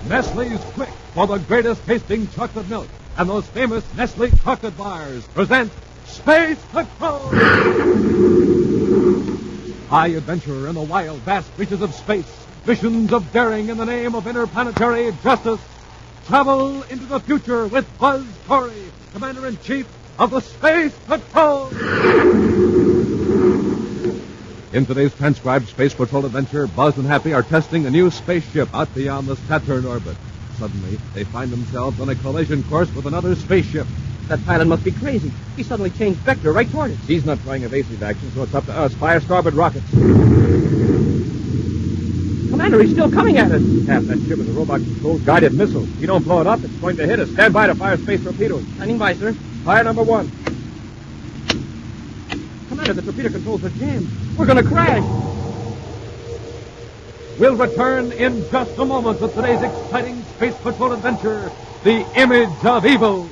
Nestle's Quick for the greatest tasting chocolate milk and those famous Nestle chocolate bars present Space Patrol! High adventure in the wild, vast reaches of space. Missions of daring in the name of interplanetary justice. Travel into the future with Buzz Corey, Commander-in-Chief of the Space Patrol! In today's transcribed Space Patrol adventure, Buzz and Happy are testing a new spaceship out beyond the Saturn orbit. Suddenly, they find themselves on a collision course with another spaceship. That pilot must be crazy. He suddenly changed vector right toward us. He's not trying evasive action, so it's up to us. Fire starboard rockets. Commander, he's still coming at us. Half that ship is a robot-controlled guided missile. If you don't blow it up, it's going to hit us. Stand by to fire space torpedoes. Standing by, sir. Fire number 1. Commander, the torpedo controls are jammed. We're going to crash. We'll return in just a moment with today's exciting Space Patrol adventure, The Image of Evil.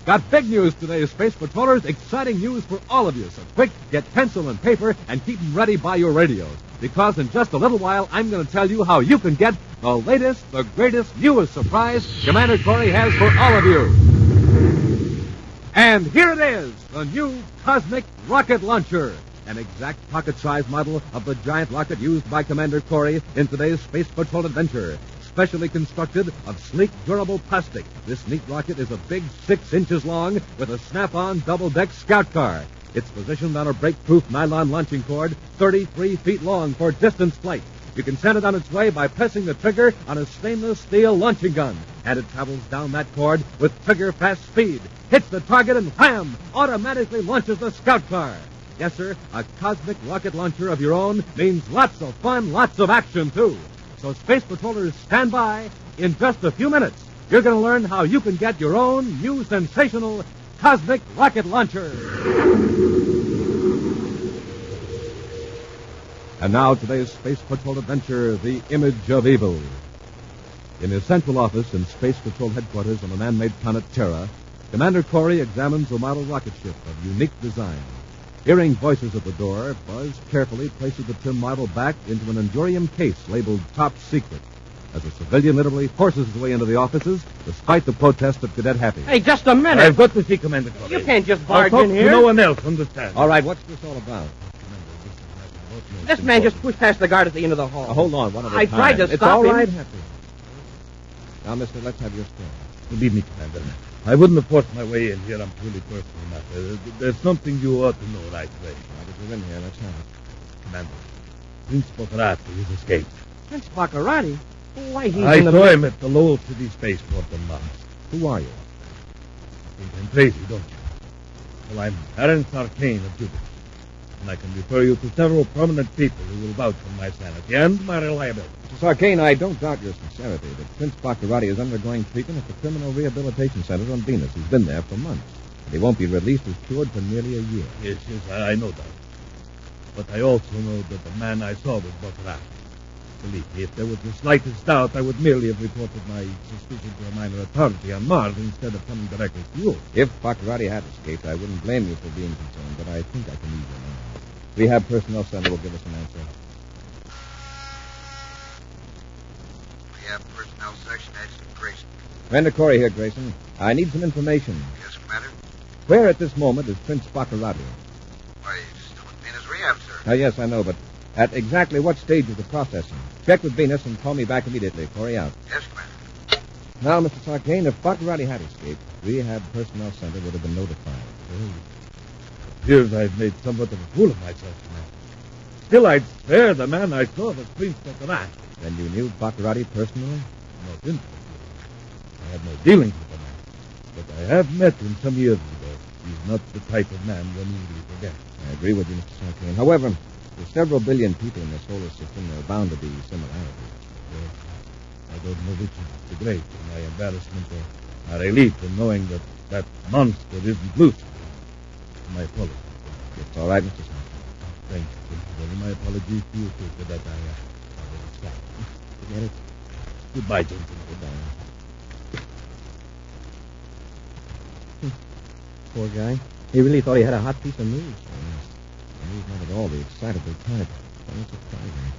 Got big news today, Space Patrollers. Exciting news for all of you. So quick, get pencil and paper and keep them ready by your radios. Because in just a little while, I'm going to tell you how you can get the latest, the greatest, newest surprise Commander Corey has for all of you. And here it is, the new Cosmic Rocket Launcher. An exact pocket-sized model of the giant rocket used by Commander Corey in today's Space Patrol adventure. Specially constructed of sleek, durable plastic, this neat rocket is a big 6 inches long with a snap-on double-deck scout car. It's positioned on a brake-proof nylon launching cord 33 feet long for distance flight. You can send it on its way by pressing the trigger on a stainless steel launching gun. And it travels down that cord with trigger-fast speed. Hits the target and wham! Automatically launches the scout car. Yes, sir, a cosmic rocket launcher of your own means lots of fun, lots of action, too. So Space Patrollers, stand by. In just a few minutes, you're going to learn how you can get your own new sensational Cosmic Rocket Launcher. And now today's Space Patrol adventure, The Image of Evil. In his central office in Space Patrol headquarters on the man-made planet Terra, Commander Corey examines a model rocket ship of unique design. Hearing voices at the door, Buzz carefully places the tin model back into an endurium case labeled Top Secret, as a civilian literally forces his way into the offices, despite the protest of Cadet Happy. Hey, just a minute. I've got to see Commander Corey. You can't just barge I'll talk in here. to no one else, understand? All right, what's this all about? This man just pushed past the guard at the end of the hall. Now, hold on, one at a I time. tried to It's stop all him. right, Happy. Now, mister, let's have your story. Believe me, Commander, I wouldn't have forced my way in here on purely personal matter. There's something you ought to know right away. Now that you're in here, let's have it. Commander, Prince Boccarati has escaped. Prince Baccarati? Why, he's I in the... saw him at the Lowell City Spaceport on Mars. Who are you? You think I'm crazy, don't you? Well, I'm Terence Arcane of Jupiter, and I can refer you to several prominent people who will vouch for my sanity and my reliability. Mr. Arcane, I don't doubt your sincerity, but Prince Baccarati is undergoing treatment at the Criminal Rehabilitation Center on Venus. He's been there for months. And he won't be released as cured for nearly a year. Yes, I know that. But I also know that the man I saw was Boccarati. Believe me, if there was the slightest doubt, I would merely have reported my suspicion to a minor authority on Mars instead of coming directly to you. If Baccarati had escaped, I wouldn't blame you for being concerned, but I think I can ease your mind. Rehab Personnel Center will give us an answer. Rehab Personnel Section, Adjutant Grayson. Commander Corey here, Grayson. I need some information. Yes, Commander? Where at this moment is Prince Baccarati? Why, he's still in his rehab, sir. Yes, I know, but at exactly what stage of the processing? Check with Venus and call me back immediately. Corey out. Yes, Commander. Now, Mr. Sarkane, if Baccarati had escaped, Rehab Personnel Center would have been notified. It appears I've made somewhat of a fool of myself, Commander. Still, I'd swear the man I saw was Prince Boccarati. Then you knew Baccarati personally? Not intimately. I had no dealings with the man. But I have met him some years ago. He's not the type of man one easily forgets. I agree with you, Mr. Sarkane. However, there's several billion people in the solar system. There are bound to be similarities. Well, I don't know which is the great, my embarrassment or my relief in knowing that that monster isn't Lucifer. My apologies. It's all right, Mr. Sarkane. Thank you. My apologies to you, too, for that I will stop. Forget it. Goodbye, gentlemen. Goodbye. Poor guy. He really thought he had a hot piece of news. Yes. And he's not at all the excitable type. Very surprising.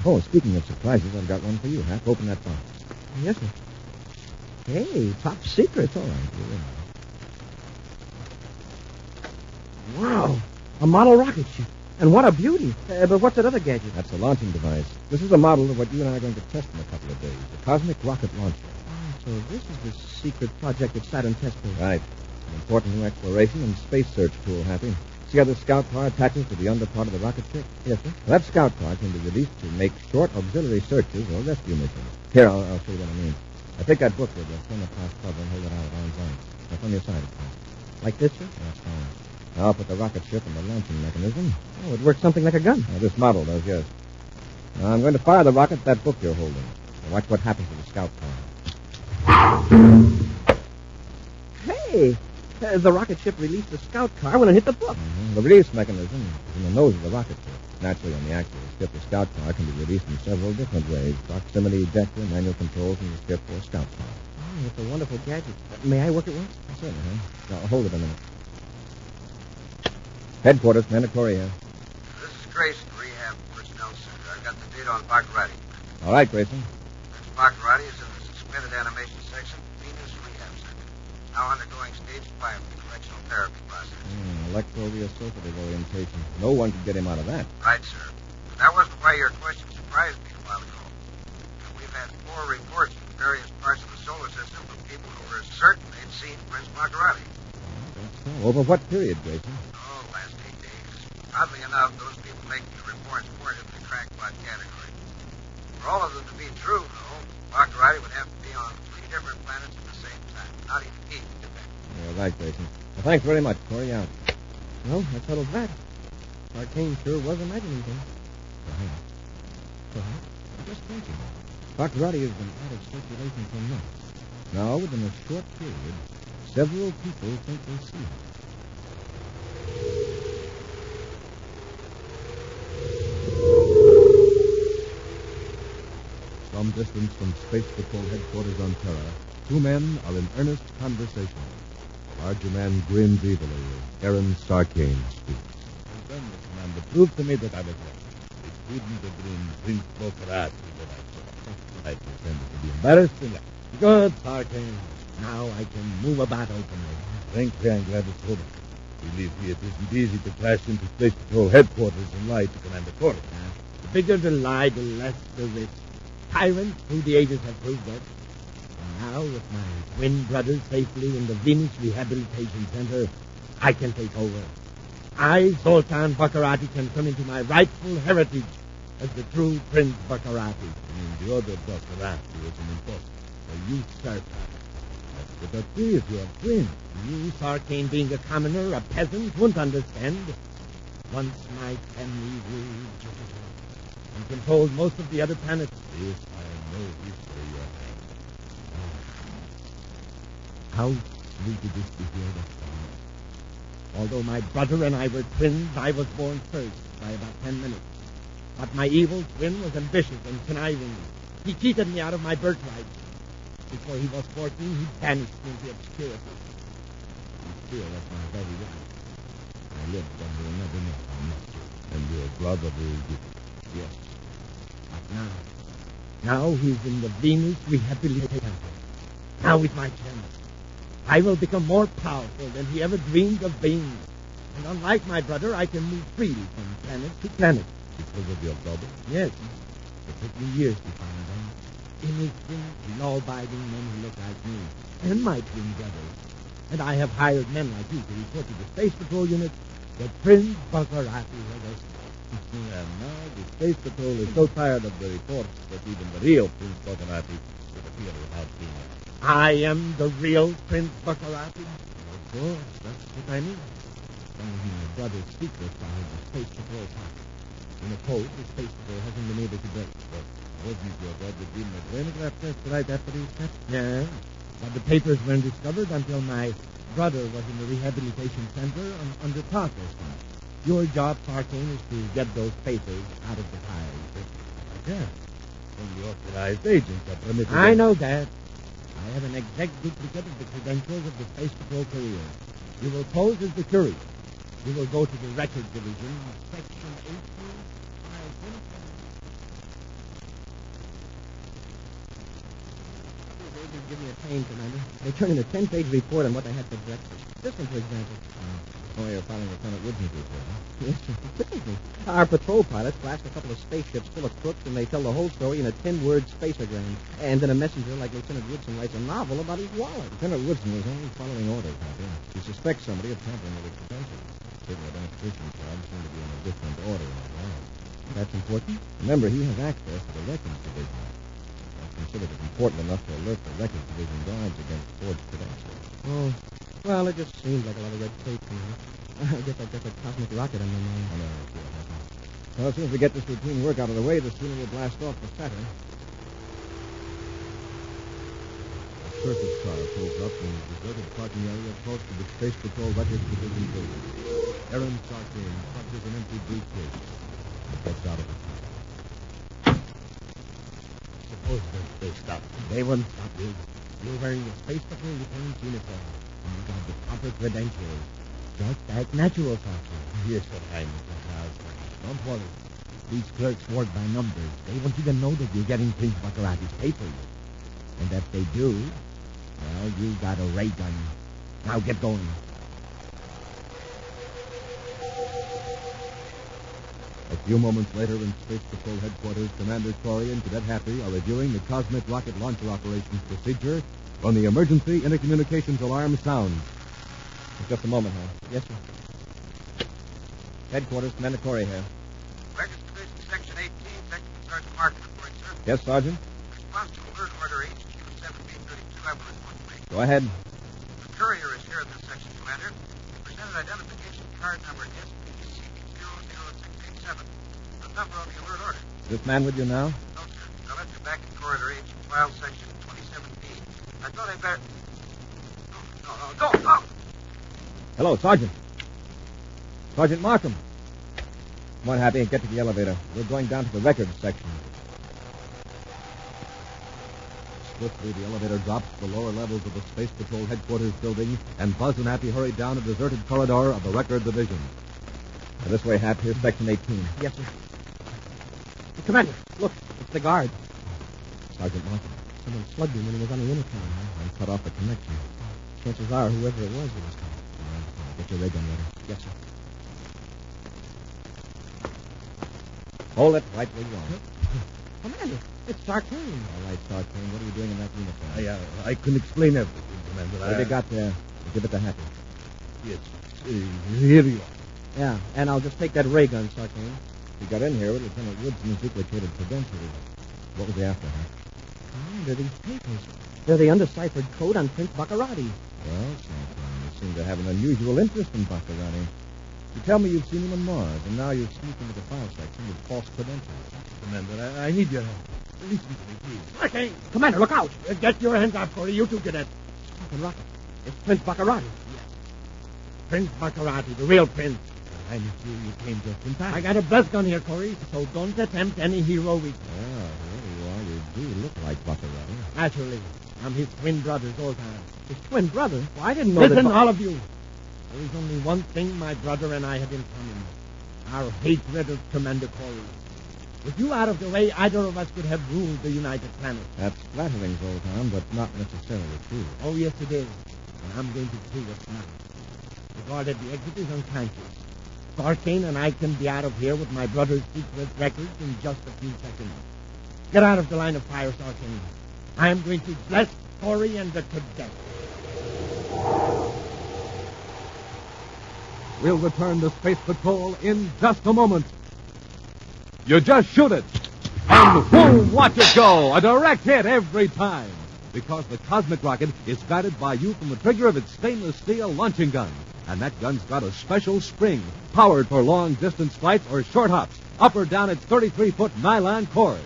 Oh, speaking of surprises, I've got one for you, Hap. Open that box. Yes, sir. Hey, top secret. It's all right. Wow. A model rocket ship. And what a beauty. But what's that other gadget? That's a launching device. This is a model of what you and I are going to test in a couple of days. The cosmic rocket launcher. Oh, so this is the secret project at Saturn Test Base. Right. An important new exploration and space search tool, Happy. See how the scout car attaches to the under part of the rocket ship? Yes, sir. That scout car can be released to make short auxiliary searches or rescue missions. Here, I'll show you what I mean. Now, take that book with the thermoclass cover and hold it out at arm's length. Now, from your side, of course. Like this, sir? That's fine. Now, I'll put the rocket ship in the launching mechanism. Oh, it works something like a gun. Now, this model does, yes. Now, I'm going to fire the rocket at that book you're holding. Now, watch what happens to the scout car. Hey, the rocket ship released the scout car when it hit the book. Mm-hmm. The release mechanism is in the nose of the rocket ship. Naturally, on the actual ship, the scout car can be released in several different ways. Proximity, ejector, manual controls from the ship or scout car. Oh, it's a wonderful gadget. May I work it once? Certainly, huh? Now, hold it a minute. Headquarters, Commander Corey here. This is Grayson, Rehab Personnel Center. I've got the data on Baccarati. All right, Grayson. Next Baccarati is in the suspended animation section, Venus Rehab Center. Now undergoing stage 5 of the correctional therapy process. Electroreassociative orientation. No one could get him out of that. Right, sir. But that wasn't why your question surprised me a while ago. We've had 4 reports from various parts of the solar system from people who were certain they'd seen Prince Baccarati. Oh, over what period, Grayson? Oh, last 8 days. Oddly enough, those people making the reports weren't in the crackpot category. For all of them to be true, though, Baccarati would have to be on 3 different planets at the same time. Not even he could do that. You're right, Grayson. Well, thanks very much, Corey. Out. Well, that settles that. Arcane sure was imagining things. Perhaps. Just thinking. Baccarati has been out of circulation for months. Now, within a short period, several people think they see him. Some distance from Space Patrol headquarters on Terra, 2 men are in earnest conversation. Larger man grins evilly as Aaron Starkane speaks. Then the commander proved to me that I was right. It couldn't have been Prince Boccarati that I saw. I pretended to be embarrassed and laughed. Good, Sarkane. Now I can move about openly. Frankly, I'm glad it's over. Believe me, it isn't easy to crash into Space Patrol headquarters and lie to Commander Corey. The bigger the lie, the less the risk. Tyrants through the ages have proved that. And now, with my twin brothers safely in the Venus Rehabilitation Center, I can take over. I, Zoltan Baccarati, can come into my rightful heritage as the true Prince Baccarati. And the other Baccarati was an impostor, a usurper. But that is your twin. You, Sarkane, being a commoner, a peasant, won't understand. Once my family ruled Jupiter and controlled most of the other planets. Yes, I know history, your hand. How sweet it is to hear that song. Although my brother and I were twins, I was born first by about 10 minutes. But my evil twin was ambitious and conniving. He cheated me out of my birthright. Before he was 14, he banished me into obscurity. You feel that's my very right. I lived under another name. I must you. And your brother will give it. Yes. But now he's in the Venus Rehabilitation Center. Now is my chance. I will become more powerful than he ever dreamed of being. And unlike my brother, I can move freely from planet to planet. Because of your brother? Yes. It took me years to find them. Innocent, law-abiding men who look like me. And my twin brothers. And I have hired men like you to report to the Space Patrol unit that Prince Baccarati was us. And now the Space Patrol is so tired of the reports that even the real Prince Baccarati would appear without being. I am the real Prince Baccarati? Of course, that's what I mean. Some of my brother's secrets are in the Space Patrol pocket. In a code the Space Patrol hasn't been able to break. But wasn't your brother doing a phonograph test right after he was captured? Yeah. But the papers weren't discovered until my brother was in the rehabilitation center under process. Your job, Sarkane, is to get those papers out of the files. Yeah. Only authorized agents are permitted. I know that. I have an exact duplicate of the credentials of the Space Patrol career. You will pose as the courier. You will go to the record division, section 18. messengers give me a pain, Commander. They turn in a 10-page report on what they had for breakfast. This one, for example. Oh, you're following Lieutenant Woodson's report, huh? Yes, sir. Certainly. Our patrol pilots flashed a couple of spaceships full of crooks, and they tell the whole story in a 10-word spaceogram. And then a messenger like Lieutenant Woodson writes a novel about his wallet. Lieutenant Woodson was only following orders, Happy. He suspects somebody of tampering with his credentials. Certain identification cards seem to be in a different order in the line. That's important. Remember, he has access to the Records Division. I consider it important enough to alert the Records Division guards against forged credentials. Oh, well, it just seems like a lot of red tape to me. I guess I've got that cosmic rocket on my mind. I know. I'll see what happens. Well, as soon as we get this routine work out of the way, the sooner we'll blast off for Saturn. A surface car pulls up in the deserted parking area close to the Space Patrol Records Division building. Aaron Sarkane clutches an empty briefcase and gets out of the car. Suppose they stop. They won't stop you. You're wearing a Space Patrol lieutenant's uniform. And you got the proper credentials. Just like natural, Sergeant. Yes, sir. Mr. House. Don't worry. These clerks work by numbers. They won't even know that you're getting Prince Baccarati's papers. And if they do, well, you got a ray gun. Now get going. A few moments later in Space Patrol headquarters, Commander Corey and Cadet Happy are reviewing the cosmic rocket launcher operations procedure when the emergency intercommunications alarm sounds. Just a moment, huh? Yes, sir. Headquarters, Commander Corey here. Records Division, Section 18, Technical Sergeant Martin reporting, sir. Yes, Sergeant? Response to alert order HQ 1732, I will report to me. Go ahead. The courier is here in this section, Commander. He presented identification card number SPC00687. The number on the alert order. Is this man with you now? No, sir. I'll enter back in corridor H, file section 27B. I thought I'd better... No. Hello, Sergeant. Sergeant Markham. Come on, Happy, get to the elevator. We're going down to the records section. Swiftly, the elevator drops to the lower levels of the Space Patrol headquarters building, and Buzz and Happy hurry down a deserted corridor of the Record Division. Now, this way, Hap. Here's Section 18. Yes, sir. Commander, look, it's the guard. Sergeant Markham. Someone slugged him when he was on the intercom. And cut off the connection. Chances are whoever it was coming. Get your ray gun ready. Yes, sir. Hold it right where you are. Commander, it's Sarkane. All right, Sarkane. What are you doing in that uniform? I can explain everything, Commander. What have you got there? Give it to Happy. Yes. Here you are. Yeah, and I'll just take that ray gun, Sarkane. He got in here with Lieutenant Woodson's duplicated credentials. What was he after, huh? Commander, these papers. They're the undeciphered code on Prince Baccarati. Well, Sarkane, you seem to have an unusual interest in Baccarati. You tell me you've seen him on Mars, and now you're sneaking into the file section with false credentials. Commander, I need your help. Listen to me, please. Okay, Commander, look out! Get your hands up, Corey. You two, cadet. Fucking rocket. It's Prince Baccarati. Prince Baccarati, the real prince. I'm sure you came just in time. I got a buzz gun here, Corey, so don't attempt any heroic. Well, whoever you are, you do look like Baccarati. Naturally. I'm his twin brother's old time. His twin brother? Well, I didn't know Listen, that... all of you. There is only one thing my brother and I have in common. Our hatred of Commander Corey. With you out of the way, either of us could have ruled the United Planet. That's flattering, Zoltan, but not necessarily true. Oh, yes, it is. And I'm going to prove it now. The guard at the exit is unconscious. Sarkane and I can be out of here with my brother's secret records in just a few seconds. Get out of the line of fire, Sarkane. I am going to bless Corey and the cadet. We'll return to Space Patrol in just a moment. You just shoot it, and boom, watch it go. A direct hit every time. Because the cosmic rocket is guided by you from the trigger of its stainless steel launching gun. And that gun's got a special spring, powered for long-distance flights or short hops, up or down its 33-foot nylon cord.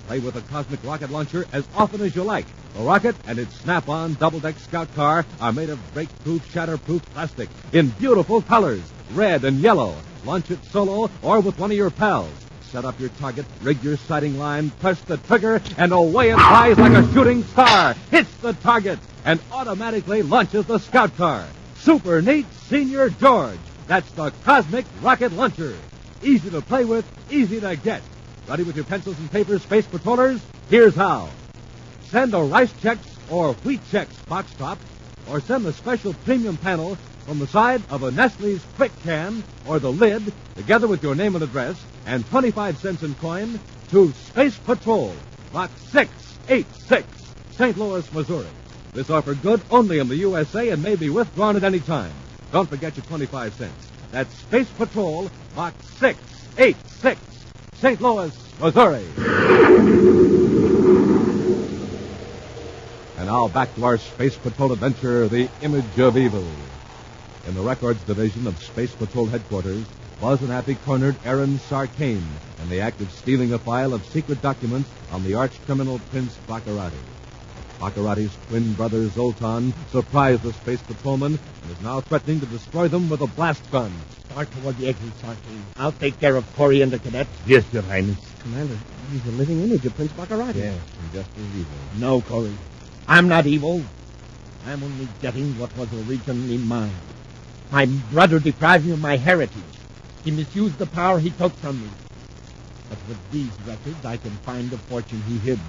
Play with a cosmic rocket launcher as often as you like. The rocket and its snap-on double-deck scout car are made of break-proof, shatter-proof plastic in beautiful colors, red and yellow. Launch it solo or with one of your pals. Set up your target, rig your sighting line, press the trigger, and away it flies like a shooting star. Hits the target and automatically launches the scout car. Super neat, Senior George. That's the Cosmic Rocket Launcher. Easy to play with, easy to get. Ready with your pencils and papers, Space Patrollers? Here's how. Send a Rice Check or Wheat Chex box top, or send the special premium panel from the side of a Nestle's Quick Can or the lid, together with your name and address, and 25 cents in coin, to Space Patrol, Box 686, St. Louis, Missouri. This offer good only in the USA and may be withdrawn at any time. Don't forget your 25 cents. That's Space Patrol, Box 686, St. Louis, Missouri. And now back to our Space Patrol adventure, The Image of Evil. In the Records Division of Space Patrol Headquarters, Buzz and Happy cornered Aaron Sarkane in the act of stealing a file of secret documents on the arch-criminal Prince Baccarati. Baccarati's twin brother Zoltan surprised the Space Patrolman and is now threatening to destroy them with a blast gun. Start toward the exit, Sarkane. I'll take care of Corey and the cadet. Yes, Your Highness. Commander, he's a living image of Prince Baccarati. Yes, and just as evil. No, Corey. I'm not evil. I'm only getting what was originally mine. My brother deprived me of my heritage. He misused the power he took from me. But with these records, I can find the fortune he hid.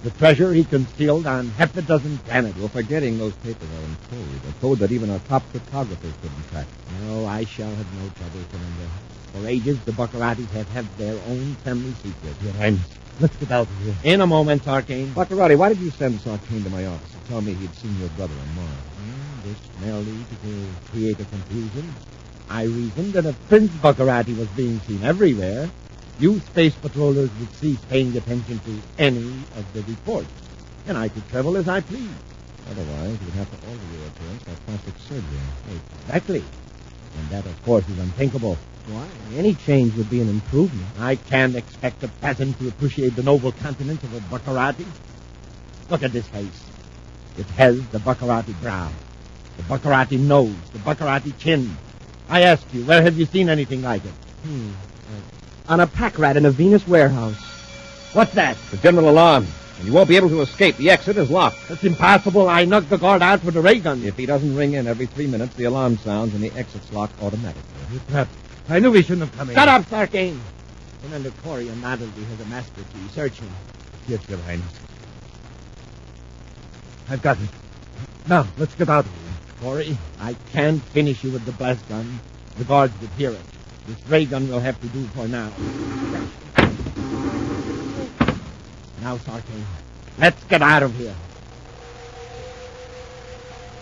The treasure he concealed on half a dozen planets. You're forgetting those papers are in code. A code that even our top cryptographers couldn't crack. No, I shall have no trouble, Commander. For ages, the Baccaratis have had their own family secret. Your Highness, let's get out of here. In a moment, Sarkane. Baccarati, why did you send Sarkane to my office and tell me he'd seen your brother on Mars? This merely to create a confusion. I reasoned that if Prince Baccarati was being seen everywhere, you space patrollers would cease paying attention to any of the reports, and I could travel as I pleased. Otherwise, you'd have to alter your appearance by plastic surgery. Exactly. And that, of course, is unthinkable. Why? Any change would be an improvement. I can't expect a peasant to appreciate the noble countenance of a Baccarati. Look at this face. It has the Baccarati brow, the Baccarati nose, the Baccarati chin. I ask you, where have you seen anything like it? On a pack rat in a Venus warehouse. What's that? The general alarm, and you won't be able to escape. The exit is locked. That's impossible. I knocked the guard out with a ray gun. If he doesn't ring in every 3 minutes, the alarm sounds and the exit's locked automatically. I knew we shouldn't have come in. Shut up, Sarkane. Commander Corey undoubtedly has a master key. Search him. Yes, Your Highness. I've got it. Now, let's get out of here. Corey, I can't finish you with the blast gun. The guards would hear it. This ray gun will have to do for now. Now, Sarkane, let's get out of here.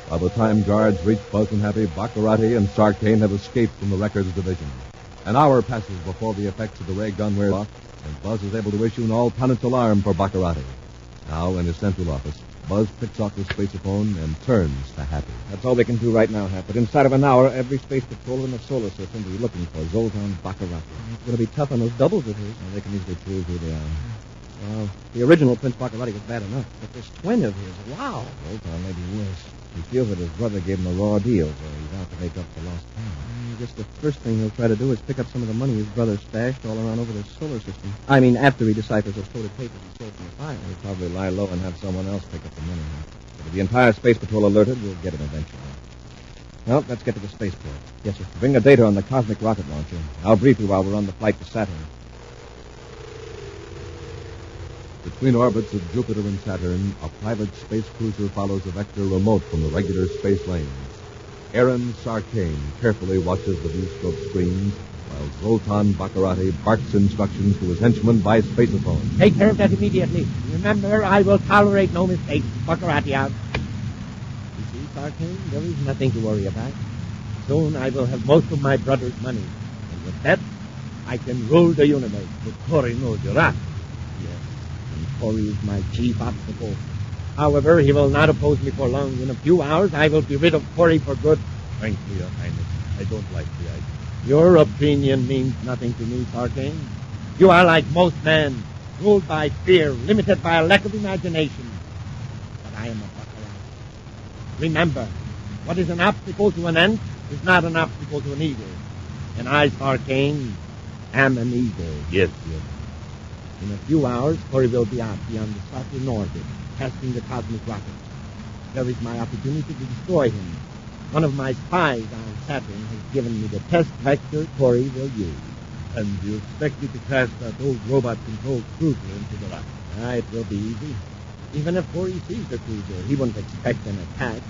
By the time guards reach Buzz and Happy, Baccarati and Sarkane have escaped from the Records Division. An hour passes before the effects of the ray gun wear off, and Buzz is able to issue an all-planets alarm for Baccarati. Now, in his central office, Buzz picks off the spaceophone and turns to Happy. That's all they can do right now, Hap. But inside of an hour, every space patrol in the solar system will be looking for Zoltan Baccarati. It's going to be tough on those doubles of his. Well, they can easily prove who they are. Well, the original Prince Baccarati was bad enough, but this twin of his, wow. Zoltan may be worse. He feels that his brother gave him a raw deal, so he's out to make up for lost time. I guess the first thing he'll try to do is pick up some of the money his brother stashed all around over the solar system. I mean, after he deciphers those coded papers he stole from the file. He'll probably lie low and have someone else pick up the money. But with the entire space patrol alerted, we'll get him eventually. Well, let's get to the spaceport. Yes, sir. Bring the data on the cosmic rocket launcher. I'll brief you while we're on the flight to Saturn. Between orbits of Jupiter and Saturn, a private space cruiser follows a vector remote from the regular space lanes. Aaron Sarkane carefully watches the viewscope screens while Zoltan Baccarati barks instructions to his henchman by spaceophone. Take care of that immediately. Remember, I will tolerate no mistakes. Baccarati out. You see, Sarkane, there is nothing to worry about. Soon I will have most of my brother's money. And with that, I can rule the universe. But Corey knows you're right. Corey is my chief obstacle. However, he will not oppose me for long. In a few hours, I will be rid of Corey for good. Thank you, Your Highness. I don't like the idea. Your opinion means nothing to me, Sarkane. You are like most men, ruled by fear, limited by a lack of imagination. But I am a Baccarati. Remember, what is an obstacle to an ant is not an obstacle to an eagle. And I, Sarkane, am an eagle. Yes, yes. In a few hours, Corey will be out beyond the Saturn orbit, testing the cosmic rocket. There is my opportunity to destroy him. One of my spies on Saturn has given me the test vector Corey will use. And you expect me to crash that old robot-controlled cruiser into the rocket? It will be easy. Even if Corey sees the cruiser, he wouldn't expect an attack.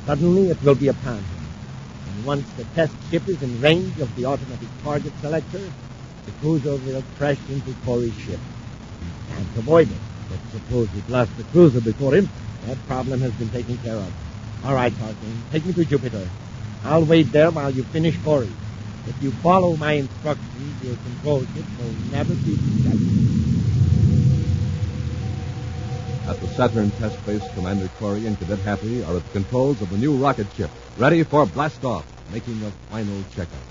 Suddenly, it will be upon him. And once the test ship is in range of the automatic target selector, the cruiser will crash into Corey's ship. He can't avoid it. But suppose we blast the cruiser before him? That problem has been taken care of. All right, Sergeant, take me to Jupiter. I'll wait there while you finish Corey. If you follow my instructions, your control ship will never be distracted. At the Saturn test base, Commander Corey and Cadet Happy are at the controls of the new rocket ship, ready for blast-off, making a final checkup.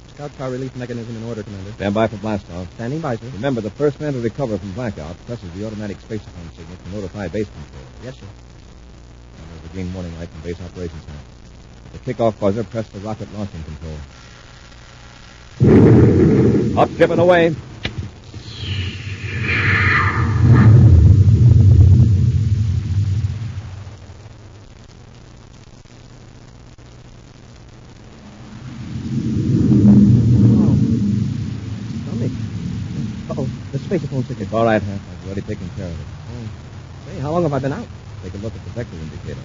Scout car release mechanism in order, Commander. Stand by for blast-off. Standing by, sir. Remember, the first man to recover from blackout presses the automatic space-phone signal to notify base control. Yes, sir. Now, there's a green warning light from base operations center. At the kickoff buzzer, press the rocket launching control. Up, ship and away. Uh-oh, the spacephone signal. It's all right, Hap. I've already taken care of it. Oh. Hey, how long have I been out? Take a look at the vector indicator.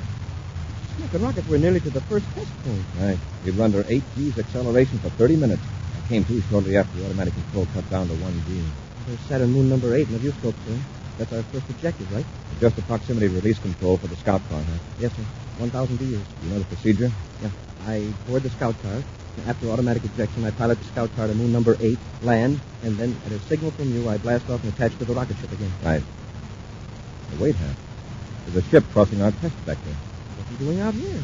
Look, the rockets were nearly to the first test point. Right. We were under 8 G's acceleration for 30 minutes. I came to shortly after the automatic control cut down to 1 G. There's Saturn moon number 8 in the viewscope, sir. That's our first objective, right? Just the proximity release control for the scout car, huh? Yes, sir. 1,000 DUs. You know the procedure? Yeah. I board the scout car. After automatic ejection, I pilot the scout car to moon number 8, land, and then at a signal from you, I blast off and attach to the rocket ship again. Right. Now, wait, Hap. There's a ship crossing our test vector. What's he doing out here?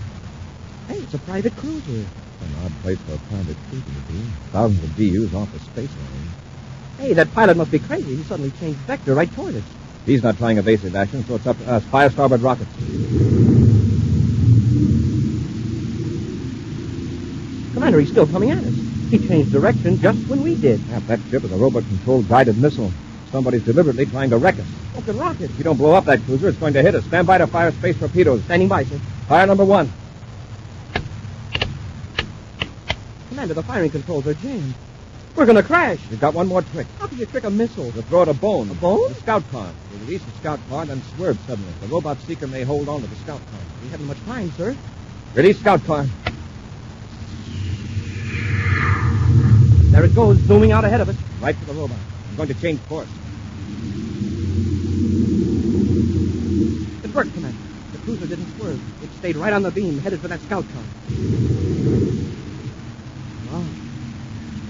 Hey, it's a private cruiser. An odd place for a private cruiser to be. Thousands of DUs off the space lane. Hey, that pilot must be crazy. He suddenly changed vector right toward us. He's not trying evasive action, so it's up to us. Fire starboard rockets. Commander, he's still coming at us. He changed direction just when we did. Hap, that ship is a robot-controlled guided missile. Somebody's deliberately trying to wreck us. Oh, the rocket. If you don't blow up that cruiser, it's going to hit us. Stand by to fire space torpedoes. Standing by, sir. Fire number 1. Commander, the firing controls are jammed. We're going to crash. You've got one more trick. How can you trick a missile? You'll throw it a bone. A bone? The scout car. You'll release the scout car and then swerve suddenly. The robot seeker may hold on to the scout car. We haven't much time, sir. Release scout car. There it goes, zooming out ahead of us. Right for the robot. I'm going to change course. It worked, Commander. The cruiser didn't swerve. It stayed right on the beam, headed for that scout car. Oh.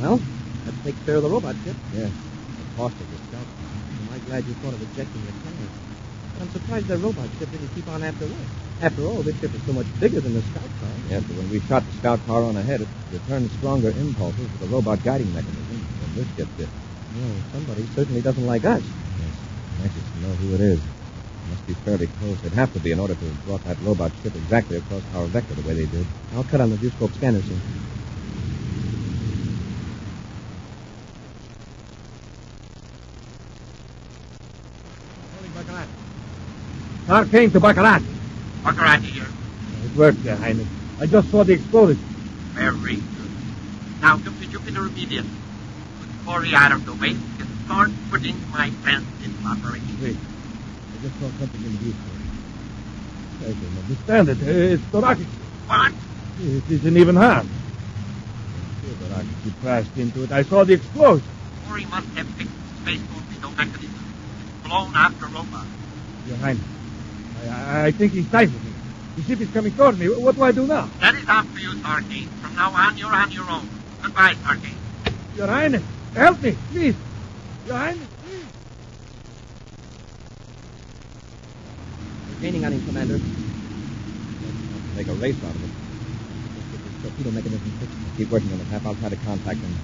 Well, that takes care of the robot ship. Yes. The cost of the scout car. Am I glad you thought of ejecting the cannon? But I'm surprised the robot ship didn't keep on after us. After all, this ship is so much bigger than the scout car. Yes, but when we shot the scout car on ahead, it returned stronger impulses with the robot guiding mechanism than this ship did. Well, somebody certainly doesn't like us. Yes. Anxious to know who it is. It must be fairly close. It'd have to be in order to have brought that robot ship exactly across our vector the way they did. I'll cut on the viewscope scanner, sir. Arcane to Baccarat. Baccarat here. It worked, Your Highness. I just saw the explosion. Very good. Now come to Jupiter immediately. With Corey out of the way, we can start putting my plans into operation. Wait. I just saw something in the viewscope. I don't understand it. It's the rocket ship. What? It isn't even harmed. I'm sure the rocket ship crashed into it. I saw the explosion. Corey must have fixed the space torpedo mechanism. It's blown after robot. Your Highness, I think he's stifled me. The ship is coming toward me. What do I do now? That is up to you, Sarkane. From now on, you're on your own. Goodbye, Sarkane. Your Highness, help me, please. Your Highness, please. We're gaining on him, Commander. Make a race out of it. The torpedo mechanism fixed. Keep working on it, Hap. I'll try to contact him.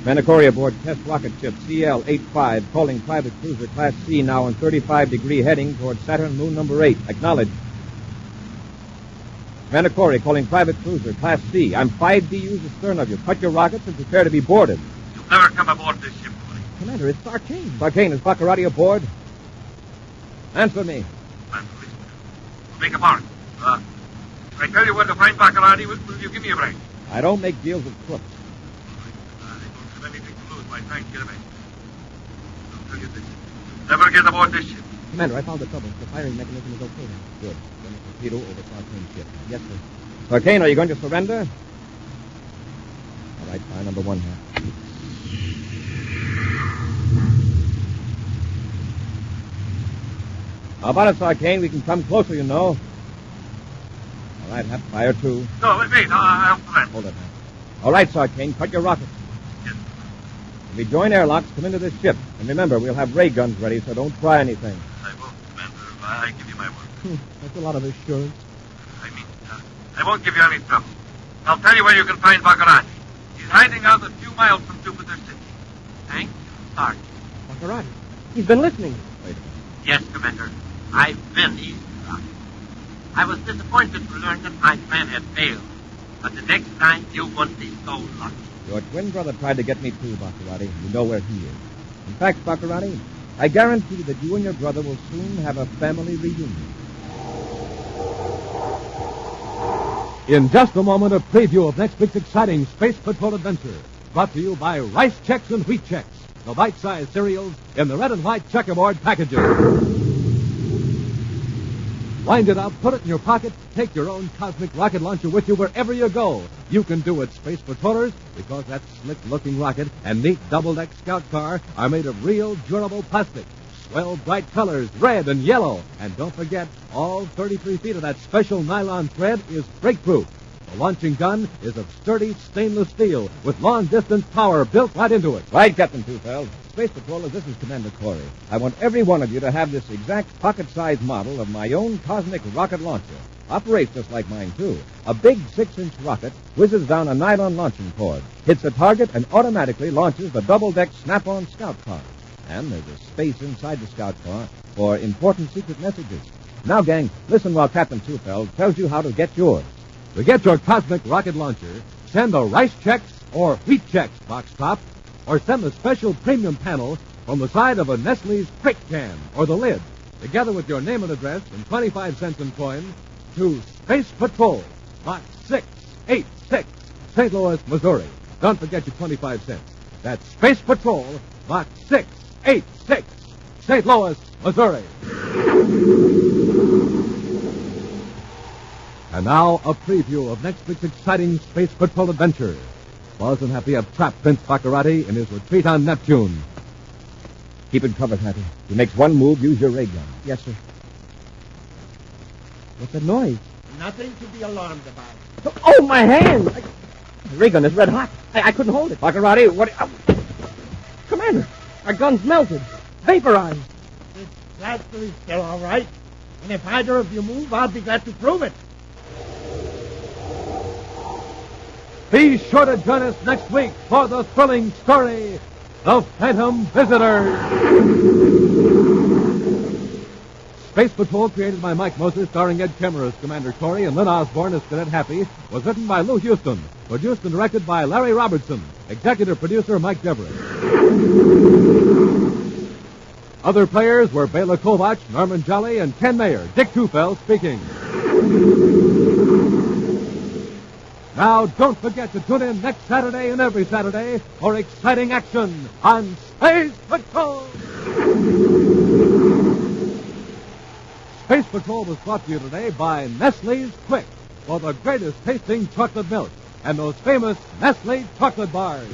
Manacori aboard test rocket ship CL-85, calling private cruiser Class C now on 35-degree heading toward Saturn moon number 8. Acknowledge. Manacori calling private cruiser Class C. I'm 5 DUs astern of you. Cut your rockets and prepare to be boarded. You'll never come aboard this ship, Corey. Commander, it's Sarkane. Sarkane, is Baccarati aboard? Answer me. I'm listening. We'll make a mark. If I tell you where to find Baccarati, will you give me a break? I don't make deals with crooks. I don't have anything to lose by trying to get away. I'll tell you this. Never get aboard this ship. Commander, I found the trouble. The firing mechanism is okay now. Good. Send a torpedo over Sartain's ship. Yes, sir. Sartain, are you going to surrender? All right, fire number 1 here. How about it, Sartain? We can come closer, you know. All right, have fire 2. No, wait. I'll prevent. Hold it now. All right, Sartain, cut your rockets. Yes. When we join airlocks, come into this ship. And remember, we'll have ray guns ready, so don't try anything. I will, Commander. I give you my word. That's a lot of assurance. I mean, I won't give you any trouble. I'll tell you where you can find Baccarati. He's hiding out a few miles from Jupiter City. Thank you, Sergeant. Baccarati. He's been listening. Wait a minute. Yes, Commander. I've been eavesdropping. I was disappointed to learn that my plan had failed. But the next time, you won't be so lucky. Your twin brother tried to get me too, Baccarati. You know where he is. In fact, Baccarati, I guarantee that you and your brother will soon have a family reunion. In just a moment, a preview of next week's exciting Space Patrol adventure. Brought to you by Rice Chex and Wheat Chex, the bite-sized cereals in the red and white checkerboard packages. Wind it up, put it in your pocket, take your own cosmic rocket launcher with you wherever you go. You can do it, Space Patrollers, because that slick-looking rocket and neat double-deck scout car are made of real durable plastic. Swell bright colors, red and yellow. And don't forget, all 33 feet of that special nylon thread is breakproof. The launching gun is of sturdy stainless steel with long-distance power built right into it. Right, Captain Tufeld. Space Patrollers, this is Commander Corey. I want every one of you to have this exact pocket-sized model of my own cosmic rocket launcher. Operates just like mine, too. A big 6-inch rocket whizzes down a nylon launching cord, hits a target, and automatically launches the double-deck Snap-on Scout car. And there's a space inside the Scout car for important secret messages. Now, gang, listen while Captain Tufeld tells you how to get yours. To get your cosmic rocket launcher, send a Rice Chex or Wheat Chex box top, or send the special premium panel from the side of a Nestle's Quick Can or the lid, together with your name and address and 25 cents in coin, to Space Patrol, Box 686, St. Louis, Missouri. Don't forget your 25 cents. That's Space Patrol, Box 686, St. Louis, Missouri. And now, a preview of next week's exciting Space Patrol adventure. Buzz and Happy have trapped Vince Baccarati in his retreat on Neptune. Keep it covered, Happy. If he makes one move, use your ray gun. Yes, sir. What's that noise? Nothing to be alarmed about. Oh, my hand! The ray gun is red hot. I couldn't hold it. Baccarati, what... Commander, our gun's melted. Vaporized. This blaster is still all right. And if either of you move, I'll be glad to prove it. Be sure to join us next week for the thrilling story, The Phantom Visitor. Space Patrol, created by Mike Moser, starring Ed Kemmer as Commander Corey and Lynn Osborne as Cadet Happy, was written by Lou Houston, produced and directed by Larry Robertson, executive producer Mike Deverett. Other players were Bela Kovac, Norman Jolly, and Ken Mayer. Dick Tufeld speaking. Now, don't forget to tune in next Saturday and every Saturday for exciting action on Space Patrol. Space Patrol was brought to you today by Nestle's Quick, for the greatest tasting chocolate milk and those famous Nestle chocolate bars.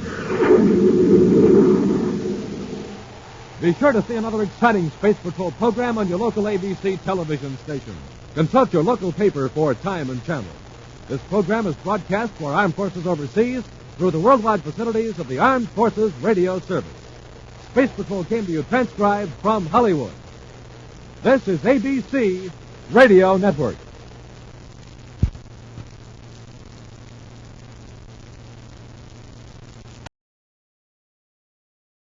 Be sure to see another exciting Space Patrol program on your local ABC television station. Consult your local paper for time and channel. This program is broadcast for Armed Forces overseas through the worldwide facilities of the Armed Forces Radio Service. Space Patrol came to you transcribed from Hollywood. This is ABC Radio Network.